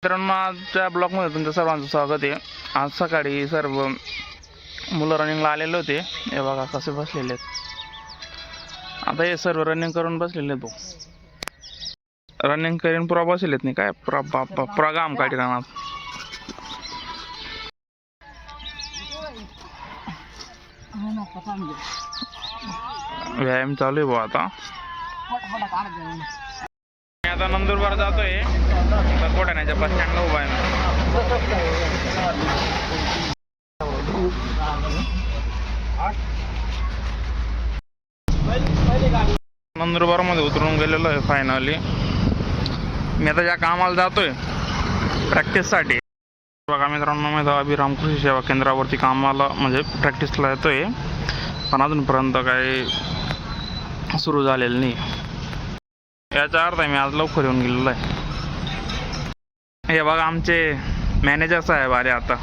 मित्रांनो, आजच्या ब्लॉगमध्ये तुमच्या सर्वांचं स्वागत आहे. आज सकाळी सर्व मुलं रनिंगला आलेले होते. हे बघा कसे बसलेले आहेत. आता हे सर्व रनिंग करून बसलेले आहेत. रनिंग करून पुरा बसलेत नाही काय पुरा गाम काढी राहणार. व्यायाम चालू आहे भाऊ. आता नंदुरबार जातोय. कोटाण्याच्या बस स्टँडला उभा आहे. नंदुरबार मध्ये उतरून गेलेलो आहे फायनली. मी आता ज्या कामाला जातोय प्रॅक्टिस साठी. बघा मित्रांनो, मी आता अभिराम कृषी सेवा केंद्रावरती कामाला म्हणजे प्रॅक्टिसला येतोय, पण अजूनपर्यंत काही सुरू झालेलं नाही. याचा अर्थ आहे मी आज लवकर येऊन गेलेलो आहे. हे बघा आमचे मॅनेजर साहेब आले. आता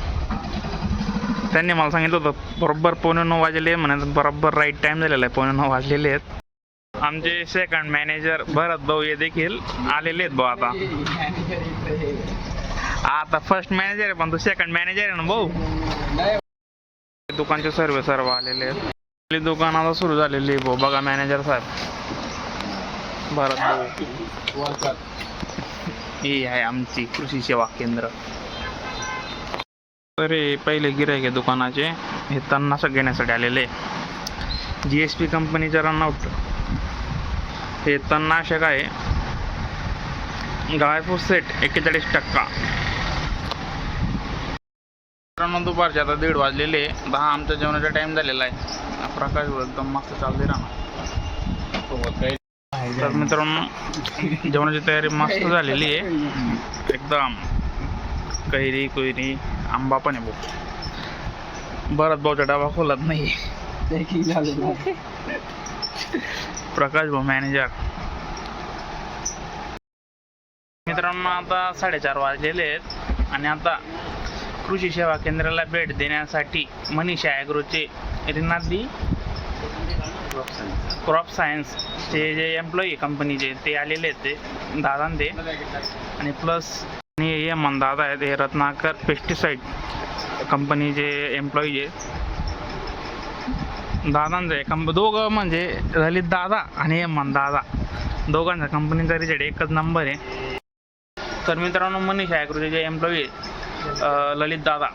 त्यांनी मला सांगितलं होतं बरोबर 9:15 वाजले म्हणे. बरोबर राईट टाइम झालेला आहे, 9:15 वाजलेले आहेत. आमचे सेकंड मॅनेजर भरत भाऊ हे देखील आलेले आहेत भाऊ. आता फर्स्ट मॅनेजर आहे पण तो सेकंड मॅनेजर आहे ना भाऊ. दुकानचे सर्व आलेले आहेत. दुकान आता सुरू झालेली आहे भाऊ. बघा मॅनेजर साहेब भरत भाऊ. ही आहे आमची कृषी सेवा केंद्र. तर हे पहिले गिऱ्हाईक आहे दुकानाचे. हे तणनाशक घेण्यासाठी आलेले. GSP कंपनीचे रनआउट हे तणनाशक आहे. गायफूट सेट 41%. दुपारचे आता 1:30 वाजलेले. 10 आमच्या जेवणाचा टाइम झालेला आहे. प्रकाश एकदम मस्त चालते राहणार. तर मित्रांनो, जेवणाची तयारी मस्त झालेली आहे एकदम. कैरी कोयरी आंबा पण आहे भाऊ. भरत भाऊचा डबा खोलत नाही. प्रकाश भाऊ मॅनेजर. मित्रांनो, आता 4:30 वाजलेले आहेत आणि आता कृषी सेवा केंद्राला भेट देण्यासाठी मनीषा ॲग्रोचे रिनादी क्रॉप सायन्स चे जे एम्प्लॉई कंपनीचे ते आलेले आहेत. ते दादा ते आणि प्लस आणि हे मन दादा आहेत. हे रत्नाकर पेस्टिसाइड कंपनीचे एम्प्लॉई आहेत. दादांचे दोघं म्हणजे ललित दादा आणि मन दादा, दोघांचा कंपनीचा रिझल्ट एकच नंबर आहे. तर मित्रांनो, मनीषा ॲग्रोचे जे एम्प्लॉई ललित दादा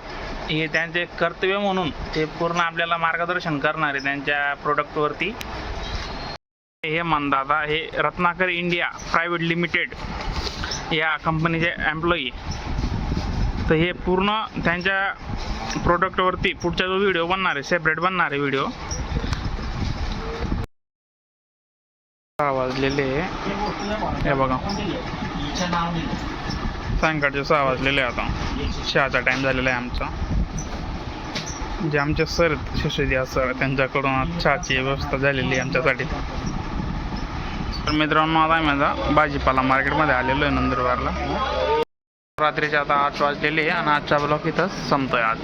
हे त्यांचे कर्तव्य म्हणून ते पूर्ण आपल्याला मार्गदर्शन करणार आहे त्यांच्या प्रोडक्टवरती. हे मनदादा हे रत्नाकर इंडिया प्रायव्हेट लिमिटेड या कंपनीचे एम्प्लॉई. तर हे पूर्ण त्यांच्या प्रोडक्टवरती पुढचा जो व्हिडिओ बनणार आहे, सेपरेट बनणार आहे व्हिडिओ. 6 वाजलेले हे बघा. सायंकाळचे 6 वाजलेले. आता चहाचा टाइम झालेला आहे आमचा. जे आमचे सर शशिदिया सर त्यांच्याकडून चहाची व्यवस्था झालेली आहे आमच्यासाठी. तर मित्रांनो, आता माझा भाजीपाला मार्केटमध्ये आलेलो आहे नंदुरबारला. रात्रीचे आता 8 वाजलेले आणि आजचा ब्लॉग इथं संपतोय आज.